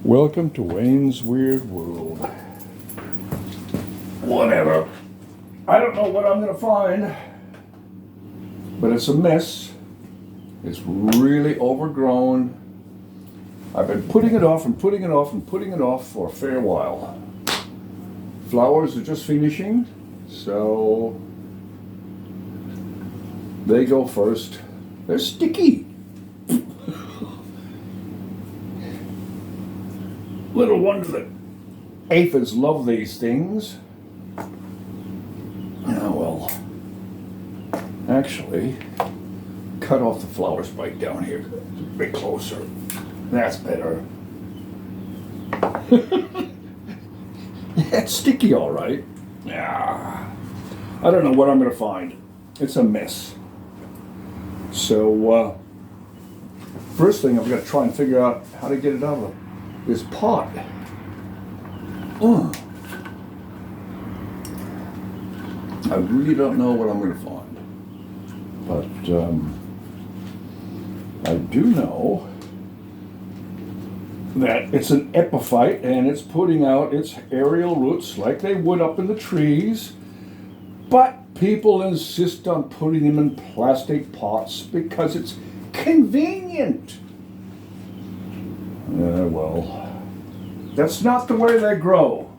Welcome to Wayne's Weird World. Whatever. I don't know what I'm going to find, but it's a mess. It's really overgrown. I've been putting it off and putting it off and putting it off for a fair while. Flowers are just finishing, so they go first. They're sticky. Little wonder that aphids love these things. Oh well. Actually, cut off the flower spike down here. A bit closer. That's better. It's sticky all right. Yeah. I don't know what I'm going to find. It's a mess. So, first thing I've got to try and figure out how to get it out of this pot. I really don't know what I'm going to find. But I do know that it's an epiphyte and it's putting out its aerial roots like they would up in the trees. But people insist on putting them in plastic pots because it's convenient. Well, that's not the way they grow.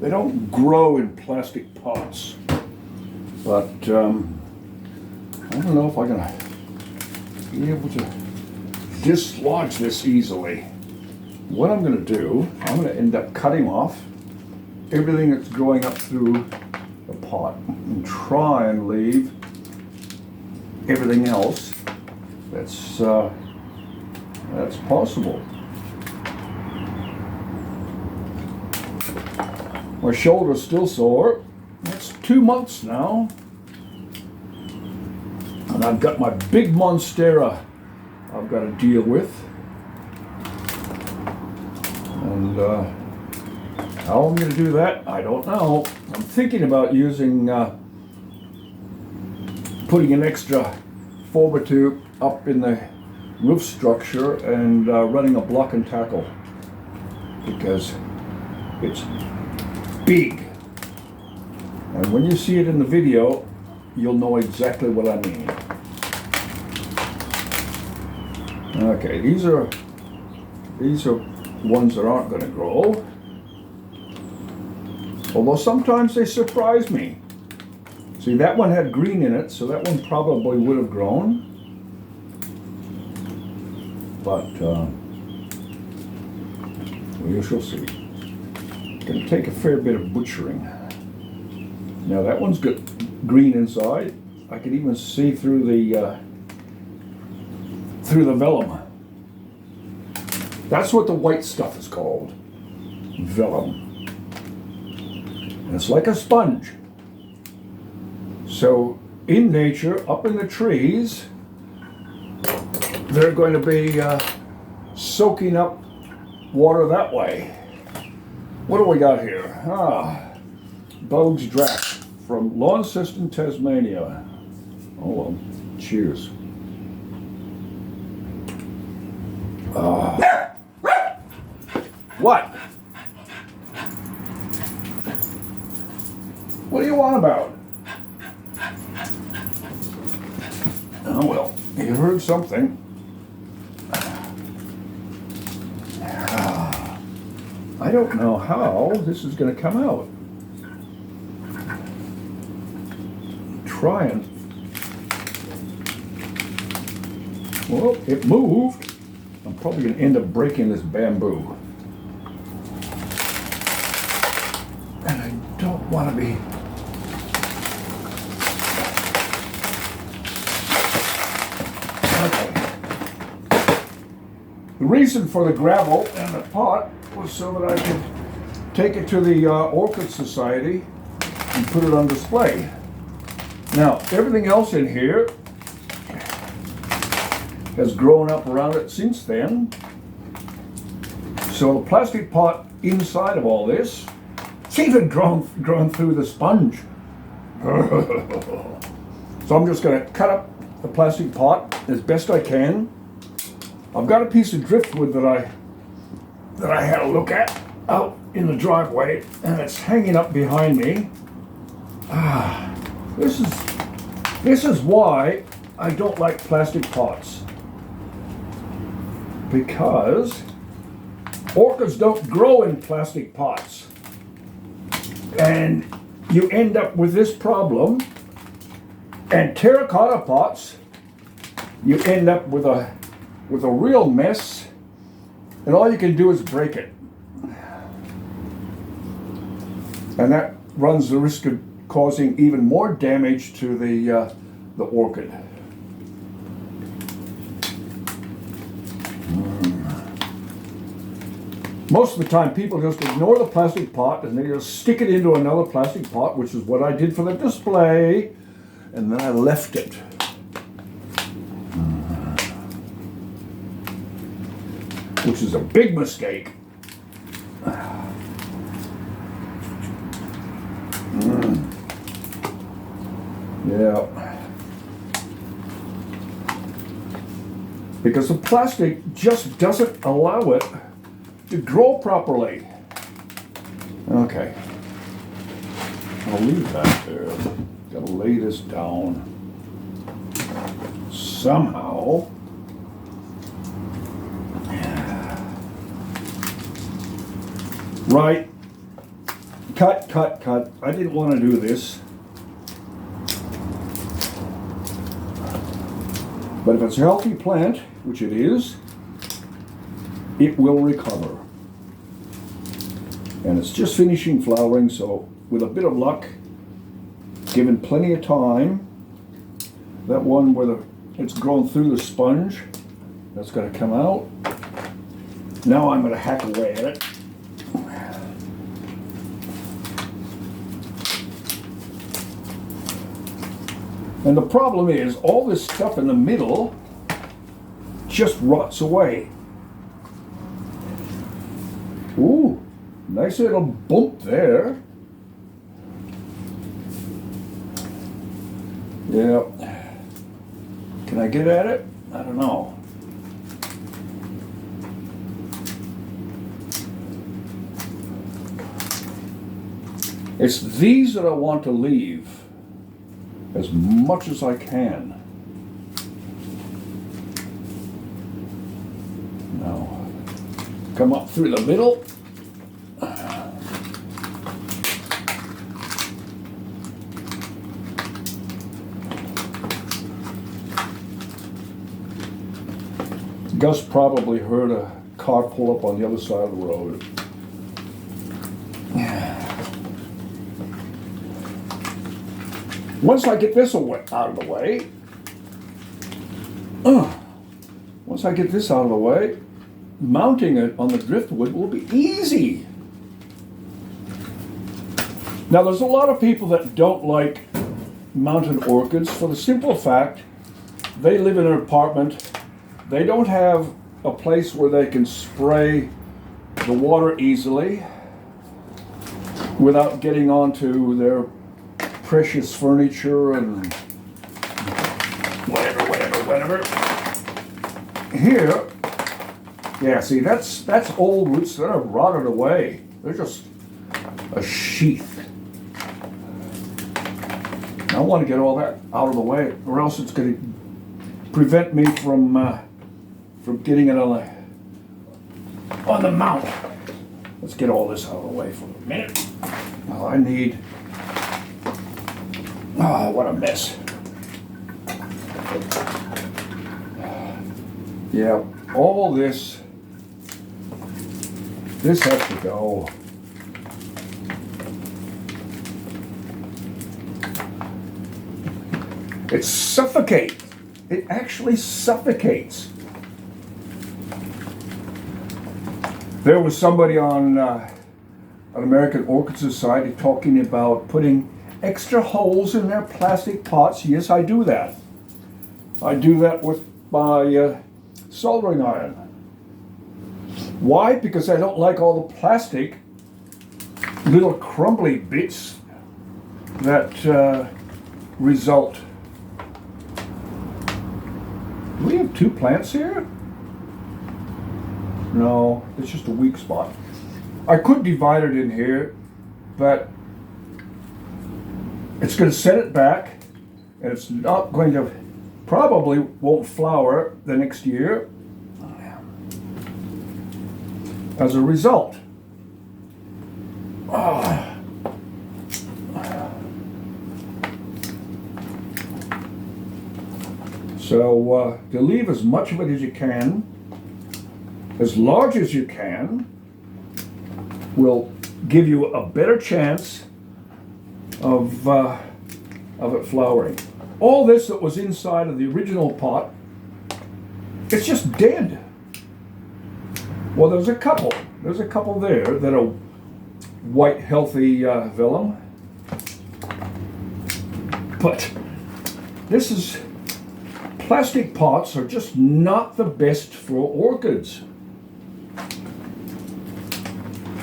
They don't grow in plastic pots. But I don't know if I'm going to be able to dislodge this easily. What I'm going to do, I'm going to end up cutting off everything that's growing up through the pot and try and leave everything else that's possible. My shoulder's still sore. It's 2 months now. And I've got my big monstera I've got to deal with. And how I'm going to do that, I don't know. I'm thinking about using, putting an extra tube up in the roof structure and running a block and tackle because it's big. And when you see it in the video, you'll know exactly what I mean. Okay, these are ones that aren't going to grow. Although sometimes they surprise me. See, that one had green in it, so that one probably would have grown. But we shall see. It's going to take a fair bit of butchering. Now that one's got green inside. I can even see through the vellum. That's what the white stuff is called. Vellum. And it's like a sponge. So in nature, up in the trees, they're going to be soaking up water that way. What do we got here? Bogue's Draft from Launceston, Tasmania. Oh well, cheers. What? What do you want about? Oh well, you heard something. I don't know how this is going to come out. Trying. Well, it moved. I'm probably going to end up breaking this bamboo. And I don't want to be... Okay. The reason for the gravel and the pot was so that I could take it to the Orchid Society and put it on display. Now, everything else in here has grown up around it since then. So the plastic pot inside of all this, it's even grown through the sponge. So I'm just going to cut up the plastic pot as best I can. I've got a piece of driftwood that I that I had a look at out in the driveway, and it's hanging up behind me. This is why I don't like plastic pots, because orchids don't grow in plastic pots, and you end up with this problem. And terracotta pots, you end up with a real mess, and all you can do is break it, and that runs the risk of causing even more damage to the orchid. Most of the time people just ignore the plastic pot and they just stick it into another plastic pot, which is what I did for the display, and then I left it. Which is a big mistake. Yeah. Because the plastic just doesn't allow it to grow properly. Okay. I'll leave that there. Gotta lay this down somehow. Right. Cut. I didn't want to do this. But if it's a healthy plant, which it is, it will recover. And it's just finishing flowering, so with a bit of luck, given plenty of time, that one where it's grown through the sponge, that's going to come out. Now I'm going to hack away at it. And the problem is, all this stuff in the middle just rots away. Ooh, nice little bump there. Yeah. Can I get at it? I don't know. It's these that I want to leave as much as I can. Now, come up through the middle. Gus probably heard a car pull up on the other side of the road. Once I get this out of the way, mounting it on the driftwood will be easy. Now, there's a lot of people that don't like mounted orchids for the simple fact they live in an apartment. They don't have a place where they can spray the water easily without getting onto their precious furniture and whatever. Here, yeah, see, that's old roots that are rotted away. They're just a sheath. I want to get all that out of the way, or else it's going to prevent me from getting it on the mount. Let's get all this out of the way for a minute. All I need. Oh, what a mess. Yeah, all this has to go. It suffocates. It actually suffocates. There was somebody on an American Orchid Society talking about putting extra holes in their plastic pots. Yes, I do that. I do that with my soldering iron. Why? Because I don't like all the plastic little crumbly bits that result. Do we have two plants here? No, it's just a weak spot. I could divide it in here, but it's going to set it back, and it's not going to, probably won't flower the next year as a result. So to leave as much of it as you can, as large as you can, will give you a better chance of it flowering. All this that was inside of the original pot, it's just dead. Well, there's a couple there that are white, healthy vellum. But plastic pots are just not the best for orchids.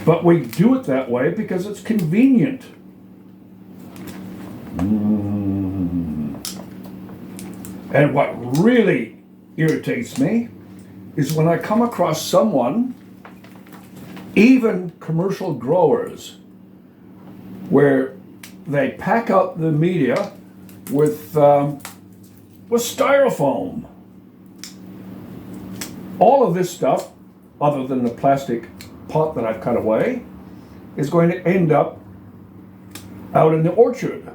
But we do it that way because it's convenient. And what really irritates me is when I come across someone, even commercial growers, where they pack up the media with styrofoam. All of this stuff, other than the plastic pot that I've cut away, is going to end up out in the orchard.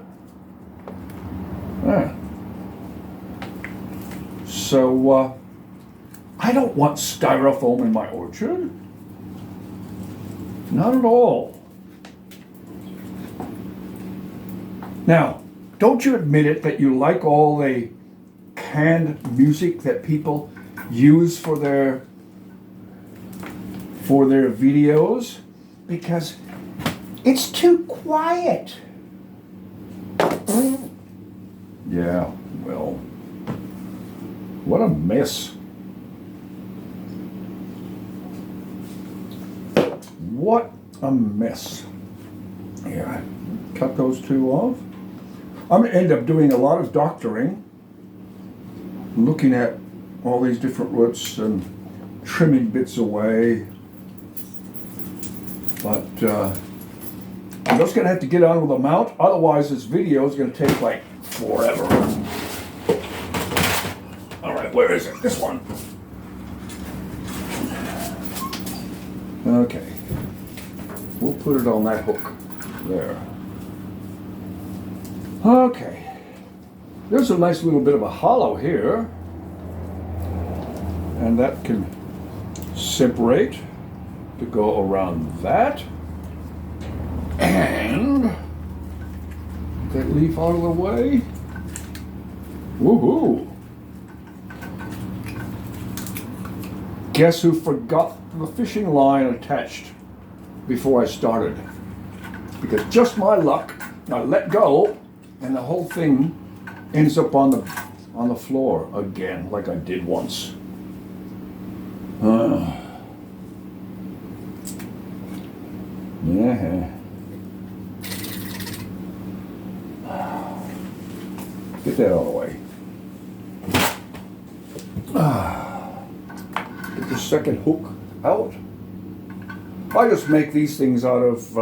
So I don't want styrofoam in my orchard. Not at all. Now, don't you admit it that you like all the canned music that people use for their videos? Because it's too quiet. Yeah, well, what a mess. What a mess. Yeah, cut those two off. I'm going to end up doing a lot of doctoring, looking at all these different roots and trimming bits away. But I'm just going to have to get on with the mount, otherwise this video is going to take like forever. All right, where is it? This one. Okay. We'll put it on that hook there. Okay. There's a nice little bit of a hollow here. And that can separate to go around that. And that leaf out of the way. Woohoo! Guess who forgot the fishing line attached before I started? Because just my luck, I let go and the whole thing ends up on the floor again, like I did once. Yeah. Get that out of the way. Get the second hook out. I just make these things out of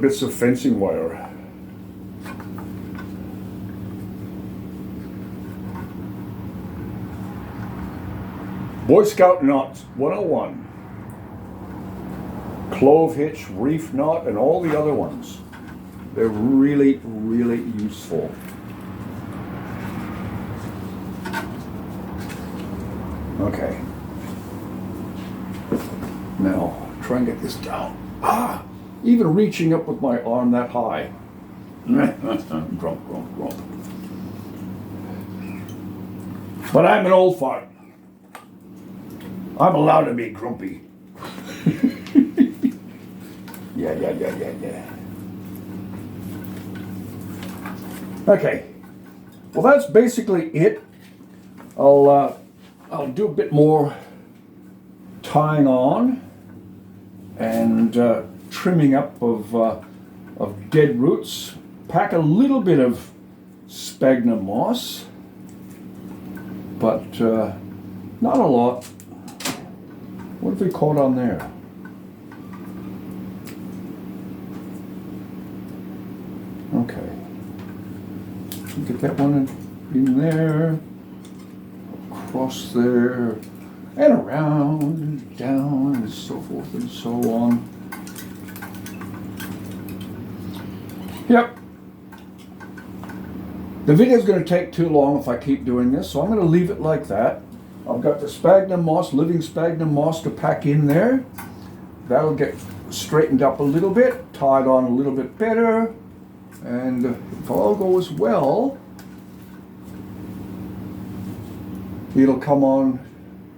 bits of fencing wire. Boy Scout knots 101. Clove hitch, reef knot, and all the other ones. They're really, really useful. Okay. Now, try and get this down. Even reaching up with my arm that high. Grump. But I'm an old fart. I'm allowed to be grumpy. Yeah. Okay. Well, that's basically it. I'll do a bit more tying on and trimming up of dead roots. Pack a little bit of spaghnum moss but not a lot. What have we caught on there? Okay. Get that one in there, across there, and around, and down, and so forth and so on. Yep. The video is going to take too long if I keep doing this, so I'm going to leave it like that. I've got the spaghnum moss, living spaghnum moss to pack in there. That'll get straightened up a little bit, tied on a little bit better, and if all goes well, it'll come on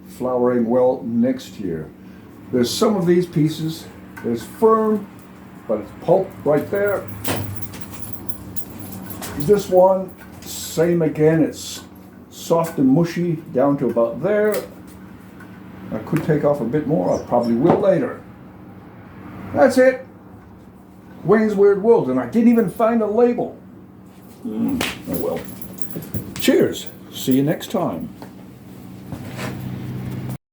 flowering well next year. There's some of these pieces, there's firm, but it's pulp right there. This one, same again, it's soft and mushy down to about there. I could take off a bit more, I probably will later. That's it. Wayne's Weird World, and I didn't even find a label. Oh well. Cheers. See you next time.